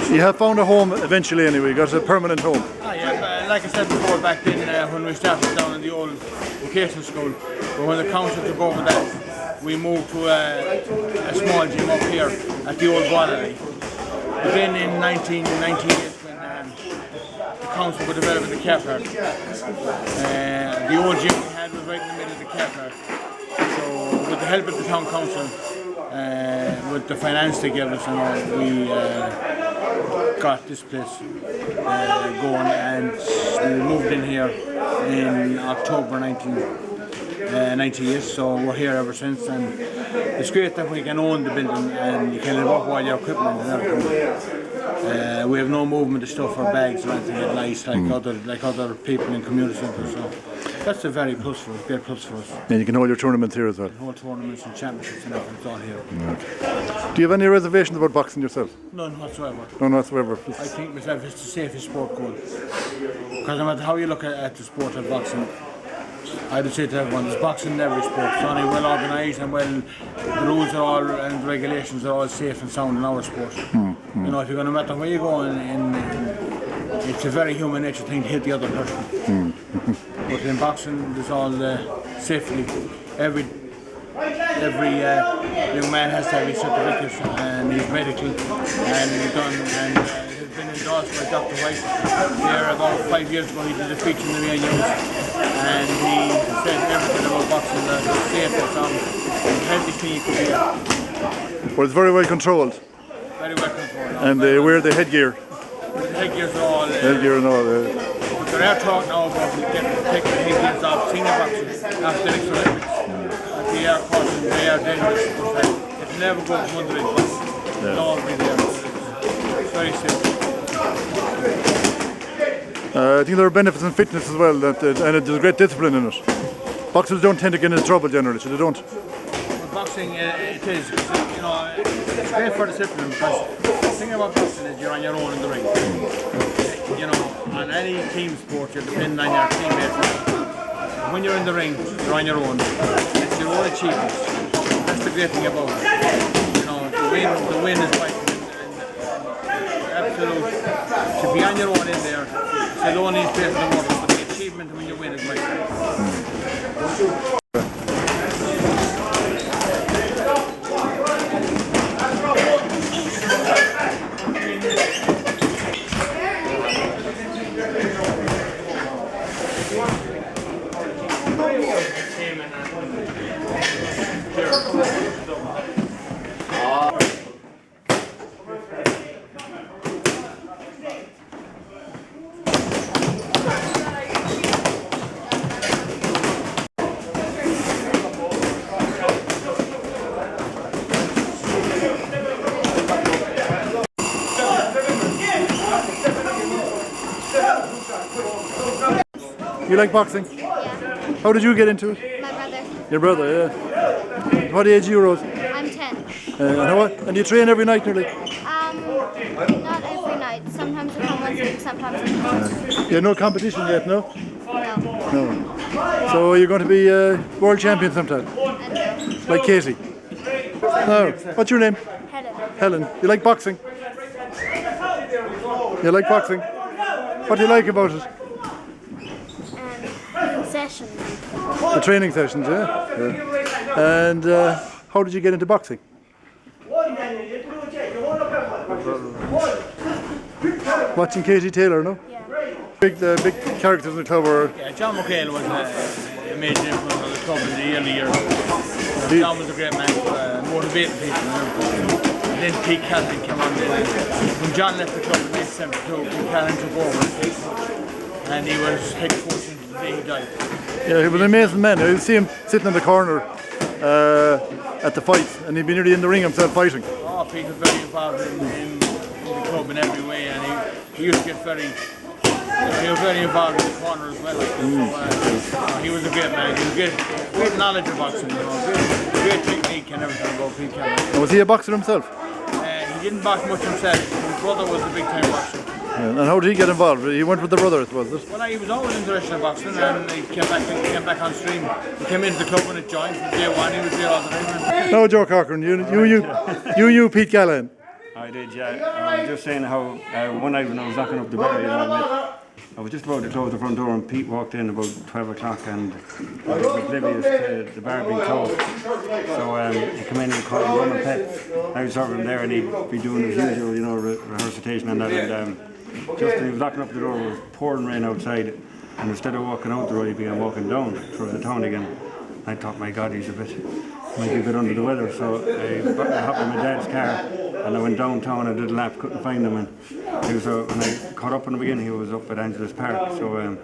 You have found a home eventually anyway, you got a permanent home. Yeah, like I said before, back then when we started down in the old vocational school, but when the council took over that, we moved to a small gym up here at the old Gallery. But then in 1998, when the council were developing the car park, the old gym we had was right in the middle of the car park. So with the help of the town council, with the finance they gave us and all, we got this place going, and we moved in here in October 1998, so we're here ever since, and it's great that we can own the building and you can live off all your equipment and everything. We have no movement of stuff or bags or anything at night like other people in community centres, so that's a very plus for us, great plus for us. And you can hold your tournaments here as well? Hold tournaments and championships and everything, it's all here. Okay. Do you have any reservations about boxing yourself? None whatsoever. None whatsoever. I think myself it's the safest sport going. Because no matter how you look at the sport of boxing, I would say to everyone, there's boxing in every sport. It's only well organised and the rules are all and the regulations are all safe and sound in our sport. You know, if you're going to matter where you go, it's a very human nature thing to hit the other person. But in boxing, there's all safety. Every young man has to have his certificate and he's medical and he's done and has been endorsed by Dr. White. Here about 5 years ago he did a feature in the Mayo and he said everything about boxing that is safe and sound and the healthiest thing you could hear. Well, it's very well controlled. Very well controlled. And they wear the headgear. The headgears are all... headgear and all. There are talk now about taking the headgears off senior boxers after the next Olympics. They are cautious, they are dangerous. It never goes from underage boxing. It'll all be there. It's very simple. I think there are benefits in fitness as well, and there's great discipline in it. Boxers don't tend to get into trouble generally, so they don't. With boxing, it is, you know, it's great for discipline because the thing about boxing is you're on your own in the ring. You know, on any team sport, you're depending on your teammates. When you're in the ring, you're on your own. It's your own achievements. That's the great thing about it. You know, the win is vital. Absolutely. To be on your own in there, it's the loneliest place in the world, but the achievement when you win is vital. You like boxing? Yeah. How did you get into it? My brother. Your brother, yeah. What age are you, Rose? I'm 10. And you train every night nearly? Not every night. Sometimes I come once a week, sometimes I come. Yeah, no competition yet, no? No. No. So you're going to be world champion sometime? I know. Like Katie? No. What's your name? Helen. Helen. You like boxing? You like boxing? What do you like about it? Sessions. The training sessions, yeah? And how did you get into boxing? Watching Katie Taylor, no? Yeah. The big characters in the club were... Yeah, John McHale was a major influence on the club in the early years. John was a great man for motivating people and then Pete Callahan came on there. When John left the club in 1972, Pete Callahan took over and he was head coach until the day he died. Yeah, he was an amazing man. You see him sitting in the corner at the fight, and he'd be nearly in the ring himself fighting. Oh, Pete was very involved in the club in every way, and he used to get he was very involved in the corner as well. So, he was a great man. He was great knowledge of boxing, you know, great technique and everything about Pete Callahan. Was he a boxer himself? He didn't box much himself. His brother was a big time boxer. Yeah. And how did he get involved? He went with the brothers, was it? Well, he was always interested in boxing, and he came back on stream. He came into the club when it joined from day one. He was there all the time. No, Joe Cochran, you Pete Callahan. I did, yeah. I was just saying how one night when I was locking up the bar, you know, I was just about to close the front door and Pete walked in about 12 o'clock and he was oblivious to the bar being closed. So he came in and called Mum and Pet. I was serving him there and he'd be doing his usual, you know, rehearsation and that. And just when he was locking up the door, it was pouring rain outside. And instead of walking out the road, he began walking down through the town again. I thought, my God, might be a bit under the weather. So I hopped in my dad's car and I went downtown and did a lap, couldn't find him. And when I caught up in the beginning, he was up at Angela's Park. So I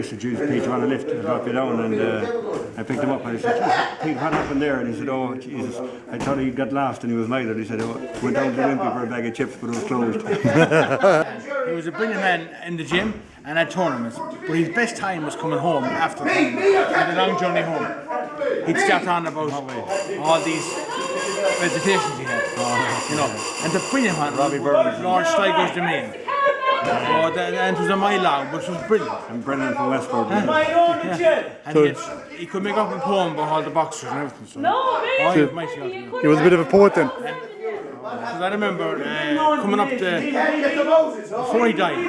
said, geez, Pete, you want a lift? I'll drop you down. And I picked him up and I said, Pete, what happened there? And he said, oh, Jesus, I thought he got lost and he was mired. He said, oh, went down to the Wimpy for a bag of chips, but it was closed. He was a brilliant man in the gym and at tournaments, but his best time was coming home after the tournament, and the long journey home. He'd start on about all these meditations he had, you know, and the brilliant one, Robbie Burns, Lord Steiger's domain. And it was a mile long, but it was brilliant. And Brendan from Westport. And he could make up a poem about all the boxers and everything. So he was a bit of a poet then. Because I remember coming up before he died,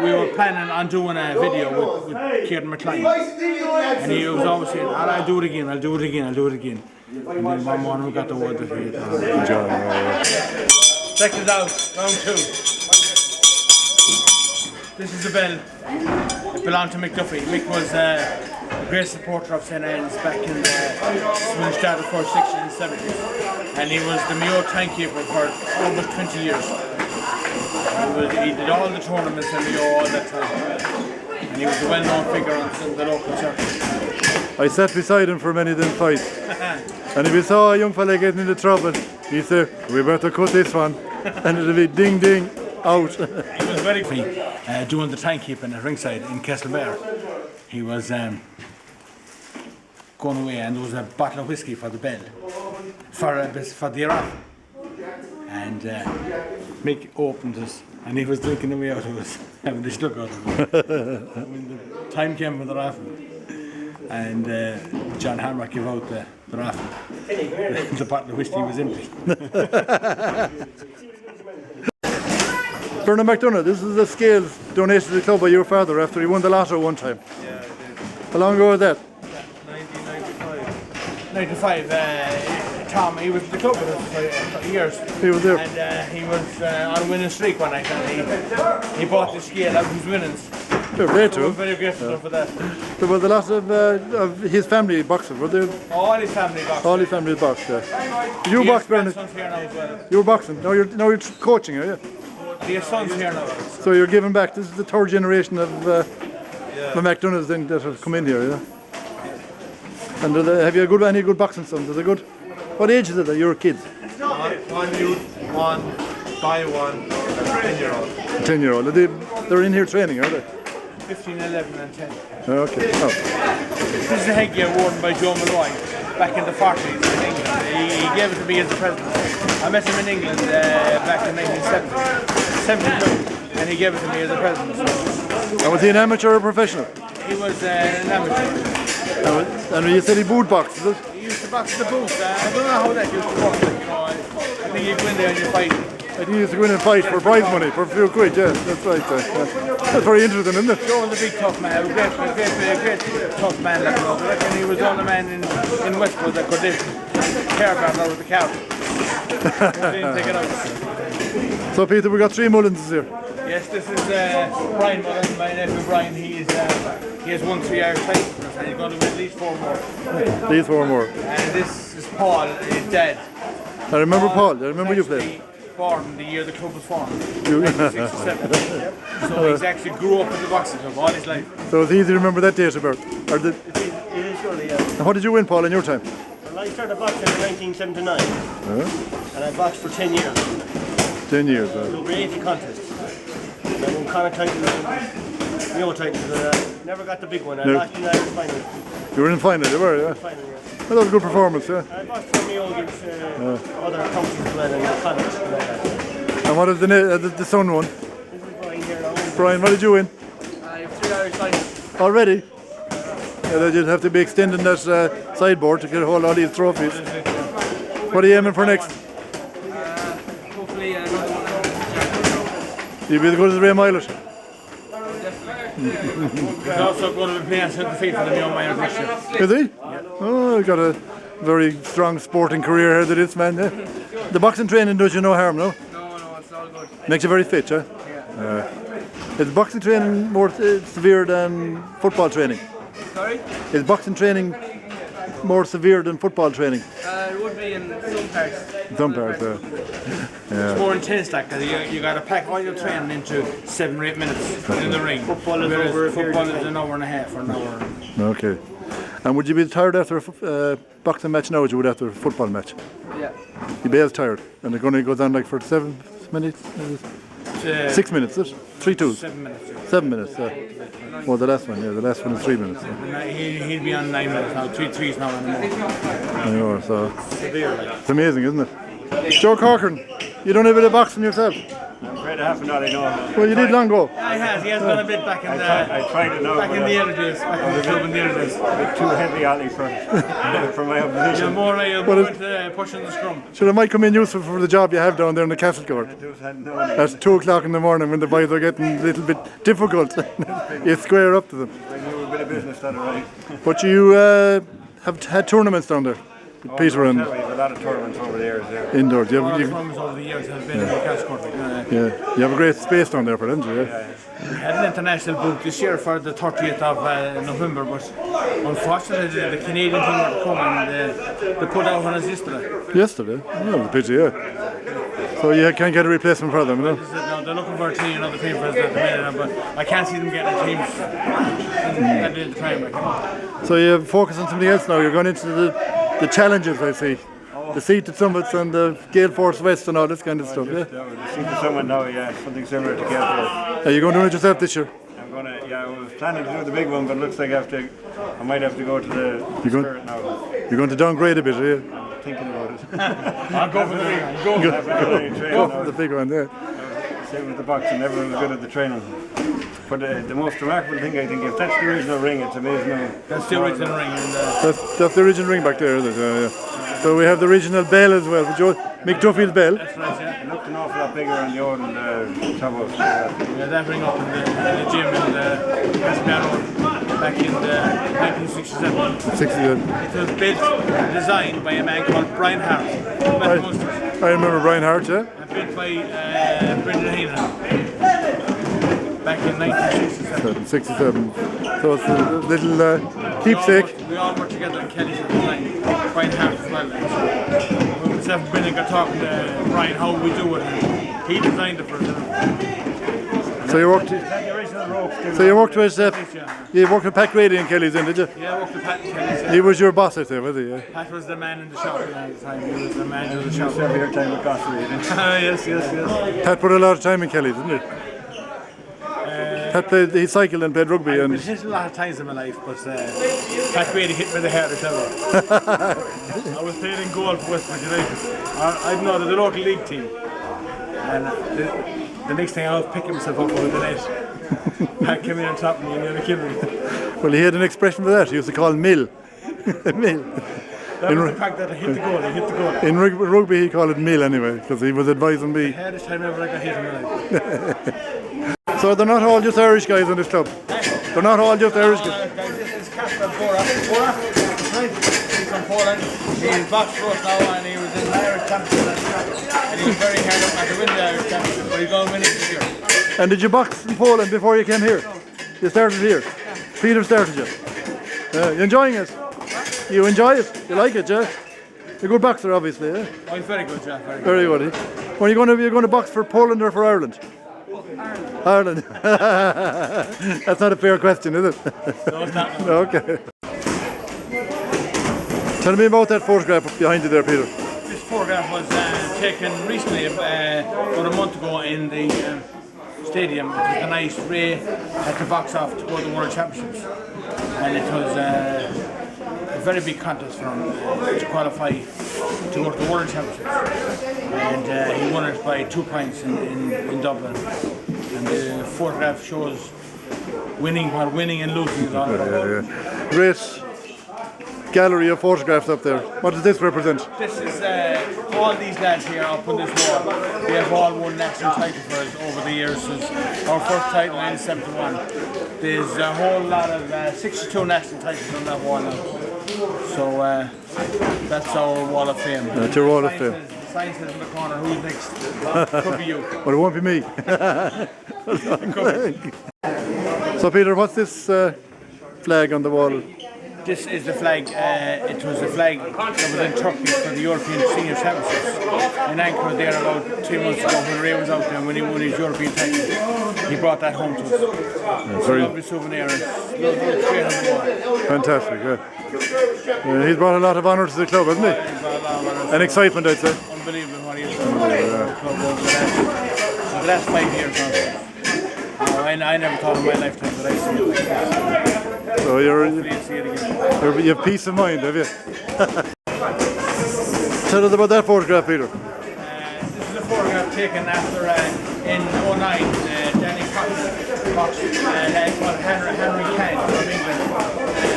we were planning on doing a video with Kieran McLean. And he was always saying, I'll do it again, I'll do it again, I'll do it again. And then one morning we got the word that he had. Check it out, round 2. This is the bell. It belonged to Mick Duffy. Mick was a great supporter of St. Anne's back in when he started for 60s and 70s. And he was the Mayo timekeeper for almost 20 years. He did all the tournaments in Mayo all that time. And he was a well-known figure on the local circuit. I sat beside him for many of them fights. And if he saw a young fella getting into trouble, he'd say, we better cut this one. And it'd be ding ding, out. He was very free doing the timekeeping at ringside in Castlebar. He was going away and there was a bottle of whiskey for the bell, for the raffle. And Mick opened it and he was drinking away out of it, having the slug out of it. When the time came for the raffle and John Hammer gave out the raffle, the bottle of whiskey was empty. Bernard McDonough, this is a scales donation to the club by your father after he won the lotto one time. Yeah, I did. How long ago was that? 1995. 95, Tom, he was at the club with us for years. He was there. And he was on a winning streak one night and he bought the scale out of his winnings. Fair play to We were him. very grateful for that. There was a lot of his family boxers, were there? All his family boxed. All his family boxed, yeah. You box, Bernard? Sons here now as well. You were boxing. Now you're coaching, are you? He has sons here now. So you're giving back. This is the third generation of the McDonoughs then that have come in here, yeah. And have you any good boxing sons? Are they good? What age is it that you're kids? One youth, one by one, 10-year-old. 10-year-old. They're in here training, are they? 15, 11 and 10. Okay. Oh. This is a headgear worn by Joe Malloy back in the 40s in England. He gave it to me as a present. I met him in England back in 1972 and he gave it to me as a present. So. And was he an amateur or professional? He was an amateur. And you said he boot boxed, is it? He used to box the booth. I don't know how that used to work. You know, I think he'd go in there and you'd fight. And he used to go in and fight for prize money, for a few quid, yeah, that's right. Yeah. That's very interesting, isn't it? Joe was a big tough man, a great tough man that was. I reckon he was the only man in Westport that could lift caravan out of the couch. Didn't take it out. So Peter, we got 3 Mullins here. Yes, this is Brian Mullen, my nephew Brian. He has won 3 Irish titles and he's going to win at least 4 more. These 4 more. And this is Paul, his dad. I remember Paul, I remember you played. Born the year the club was formed, 1967. So he's actually grew up in the boxing club all his life. So it's easy to remember that date about. It is surely, yeah. And what did you win, Paul, in your time? Well, I started boxing in 1979, and I boxed for 10 years. 10 years. Over 80 contests. And I won Connacht titles, Mayo titles, never got the big one. I lost in the Irish final. You were in final, you were, yeah? Final, yeah. Well, that was a good performance, yeah? I boxed for Mayo against other counties as well, and Connacht and all that. And what did the son won? This is Brian here now. Brian, what did you win? I have 3 Irish titles. Already? Yeah, you'd have to be extending that sideboard to get hold of all these trophies. What are you aiming for next? Hopefully You'd be as good as Ray Milet. He's also going to be playing centre field for the Mayo this year. Is he? Yeah. Oh, he's got a very strong sporting career here, this man. Yeah. The boxing training does you no harm, no? No, it's all good. Makes you very fit, yeah? Is boxing training more severe than football training? Sorry? Is boxing training more severe than football training? It would be in some parts. Some parts, yeah. It's more intense, like, because you got to pack all your training into 7 or 8 minutes in the ring. Football is an hour and a half or an hour. Okay. And would you be tired after a boxing match now as you would after a football match? Yeah. You'd be as tired. And it only goes on like for 7 minutes? 6 minutes, is it? 3 2s? 7 minutes. 7 minutes, yeah. Well, the last one, the last one is 3 minutes. Yeah. He'll be on 9 minutes now, 3 3s now in the morning. I know, so it's amazing, isn't it? Joe Corcoran, you done a bit of boxing yourself? I'm afraid I haven't, I know. Well, you did long ago. Yeah, he has done a bit back in I tried it now. back in the other days, back in the club in the other days. A bit too heavy, Ali, for my opposition. You're more pushing the scrum. Sure, it might come in useful for the job you have down there in the Castle Court. That's 2 o'clock in the morning when the boys are getting a little bit difficult. You square up to them. I knew a bit of business that right. But you have had tournaments down there with Peter and We have a lot of tournaments over the years there. indoors. All the tournaments over the years have been in the Castle Court. Yeah, you have a great space down there for them, do you? We had an international book this year for the 30th of November, but unfortunately the Canadian team were coming and they put out on us yesterday. Yesterday? Oh, the pity, yeah. So you can't get a replacement for them, no? They're looking for a team, another team for us at the minute, but I can't see them getting a teams at the time. So you focus on something else now. You're going into the challenges, I see. The seated summits and the Gale Force West and all this kind of stuff, yeah? The seat of someone now, yeah, something similar to Gale. Are you going to do it yourself this year? I'm going to, yeah, I was planning to do the big one, but it looks like I might have to go to the Spirit now. You're going to downgrade a bit, are you? I'm thinking about it. I'll go for the big one. Go for the big one, yeah. Same with the boxing, everyone was good at the training. But the most remarkable thing, I think, if that's the original ring, it's amazing. That's the original ring. That's the original ring back there, is it? Yeah. So we have the original bell as well, McDuffie's bell. That's right, yeah. It looked an awful lot bigger on the old tubos. Yeah, that ring up in the gym in Westport back in 1967. 67. It was built, designed by a man called Brian Hart. I remember Brian Hart, yeah? And built by Brendan Hayden back in 1967. 67. So it's a little keepsake. We all worked together in Kelly's at the time. Brian Hart as well. We myself and Benny got talking to Brian how we do it. And he designed it for us. So you worked. So you worked with Pat Grady and Kelly's, then, did you? Yeah, I worked with Pat and Kelly's. He was your boss, I say, was he? Yeah. Pat was the man in the shop at the time. He was the manager of the shop. Every your time with Gossery, Yes. Pat put a lot of time in Kelly's, didn't he? Pat he cycled and played rugby. I've hit a lot of times in my life, but Pat Grady hit me the hardest ever. I was playing in goal for Westport United. I know the local league team. And the next thing I was picking myself up over the net. Pat came in on top of me and nearly killed me. Well, he had an expression for that. He used to call mill. Mill. That was the fact that I hit the goal. In rugby, he called it mill anyway, because he was advising me. The hardest time ever I got hit in my life. So they're not all just Irish guys in this club? They're not all just Irish guys? This is Casper Bora. He's from Poland. He's boxed for us now and he was in the Irish Championship. And he was very hard up to win the Irish Championship, but he's going to win it this year. And did you box in Poland before you came here? You started here? Peter started you? You enjoying it? You enjoy it? You like it, yeah? You're a good boxer, obviously, yeah? Oh, he's very good, Jack. Very good. When are you going to box for Poland or for Ireland? Ireland. That's not a fair question, is it? No, it's not. Okay. Tell me about that photograph behind you there, Peter. This photograph was taken recently, about a month ago in the stadium. It was a nice Ray had to box off to go to the World Championships. And it was a very big contest for him to qualify to go to the World Championships. And he won it by 2 points in Dublin. And the photograph shows winning while winning and losing is all about. Great gallery of photographs up there. What does this represent? This is all these lads here up on this wall. They have all won national title for us over the years since our first title in 1971. There's a whole lot of 62 national titles on that wall now. So that's our wall of fame. That's your wall of fame. The sign says in the corner, who's next? Could be you. But it won't be me. So Peter, what's this flag on the wall? This is the flag. It was a flag that was in Turkey for the European Senior Championships in Ankara there about 3 months ago when Ray was out there when he won his European title. He brought that home to us. It's a lovely souvenir. It's great on the wall. Fantastic, yeah. He's brought a lot of honour to the club, hasn't he? And excitement, I'd say. Unbelievable what he has done for the club over the last 5 years now. I never thought in my lifetime that I'd see it like this. So Hopefully you'll see it again. you have peace of mind, have you? Tell us about that photograph, Peter. This is a photograph taken after in '09. Danny Cox Henry Kane from England,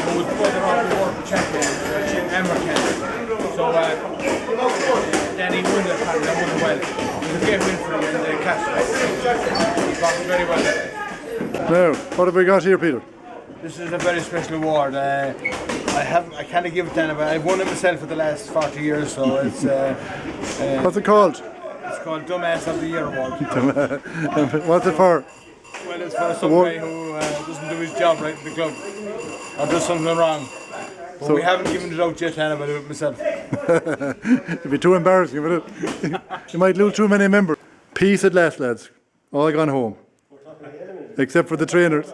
who was brother of the world champion, Emma Kane. So Danny won the title and won the well. It was a great win for him in the castle. He boxed very well. Now, what have we got here, Peter? This is a very special award. I can't give it to anybody. I've won it myself for the last 40 years, so it's. What's it called? It's called Dumbass of the Year Award. What's it for? Well, it's for some guy who doesn't do his job right in the club or does something wrong. But we haven't given it out yet to anybody but myself. It'd be too embarrassing, would it? You might lose too many members. Peace at last, lads. All gone home. Except for the trainers.